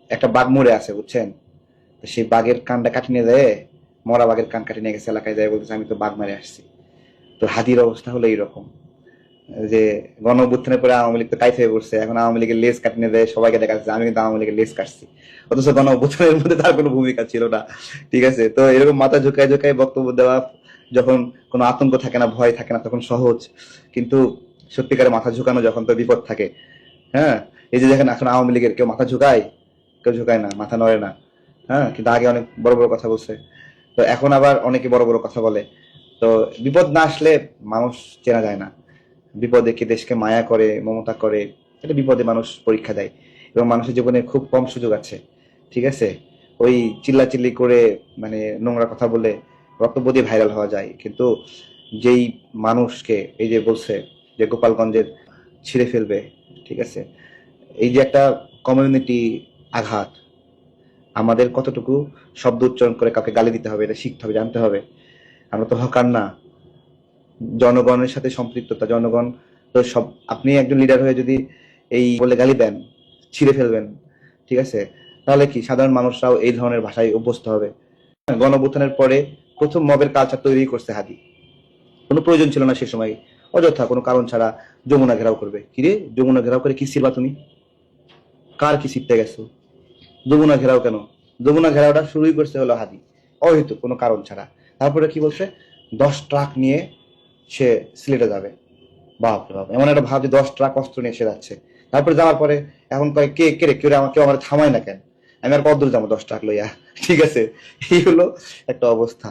একটা বাঘ মরে আছে, বুঝছেন? তো সেই বাঘের কানটা কাটি নিয়ে যায়, মরা বাঘের কান কাটি নিয়ে গেছে এলাকায়, যায় বলতেছে আমি তো বাঘ মারে আসছি। তো হাদির অবস্থা হলো এইরকম, যে গণ অভ্যুত্থানের পরে আওয়ামী লীগ তো টাইট হয়ে পড়ছে, এখন আওয়ামী লীগের লেজ কাটি নিয়ে দেয়, সবাইকে দেখা যাচ্ছে আমি কিন্তু আওয়ামী লীগের লেজ কাটছি, অথচ গণ অভ্যুত্থানের মধ্যে তার কোনো ভূমিকা ছিল না। ঠিক আছে, তো এরকম মাথা ঝুঁকায় ঝুঁকায় বক্তব্য দেওয়া, যখন কোনো আতঙ্ক থাকে না, ভয় থাকে না, তখন সহজ। কিন্তু সত্যিকারে মাথা ঝুঁকানো যখন, তো বিপদ থাকে। হ্যাঁ, এই যে দেখেন এখন আওয়ামী লীগের কেউ মাথা ঝুঁকায়, কেউ ঝুঁকায় না, মাথা নড়ে না। হ্যাঁ, কিন্তু আগে অনেক বড় বড় কথা বলছে, তো এখন আবার অনেকে বড় বড় কথা বলে। তো বিপদ না আসলে মানুষ চেনা যায় না। বিপদে কে দেশকে মায়া করে, মমতা করে, এটা বিপদে মানুষ পরীক্ষা দেয়। এবং মানুষের জীবনে খুব কম সুযোগ আছে, ঠিক আছে? ওই চিল্লাচিল্লি করে, মানে নোংরা কথা বলে, বক্তব্য দিয়ে ভাইরাল হওয়া যায়, কিন্তু যেই মানুষকে, এই যে বলছে যে গোপালগঞ্জের ছিঁড়ে ফেলবে, ঠিক আছে, এই যে একটা কমিউনিটি আঘাত, আমাদের কতটুকু শব্দ উচ্চারণ করে কাউকে গালি দিতে হবে এটা শিখতে হবে, জানতে হবে। আমরা তো হকার না। জনগণের সাথে সম্পৃক্ততা, জনগণ তো সব, আপনি একজন লিডার হয়ে যদি এই বলে গালি দেন, ছিঁড়ে ফেলবেন, ঠিক আছে, তাহলে কি সাধারণ মানুষরাও এই ধরনের ভাষায় অভ্যস্ত হবে? গণঅভ্যুত্থানের পরে প্রথম মবের কালচার তৈরি করছে হাদি। কোনো প্রয়োজন ছিল না সে সময়, অযথা কোনো কারণ ছাড়া যমুনা ঘেরাও করবে। কিরে, যমুনা ঘেরাও করে কি ছিড়বা তুমি? কার কি ছিটতে গেছো? যমুনা ঘেরাও কেন? যমুনা ঘেরাওটা শুরুই করছে হলো হাদি, অহেতু কোনো কারণ ছাড়া। তারপরে কি বলছে, 10 ট্রাক নিয়ে সে সিলেটে যাবে। বাপ রে বাপ, এমন একটা ভাব যে 10 ট্রাক অস্ত্র নিয়ে সে যাচ্ছে। তারপরে যাওয়ার পরে এখন কয় কে কে রে, কেউ আমাকে, থামায় না কেন, আমি আর কত দূর যাবো 10 ট্রাক লইয়া? ঠিক আছে, এই হলো একটা অবস্থা।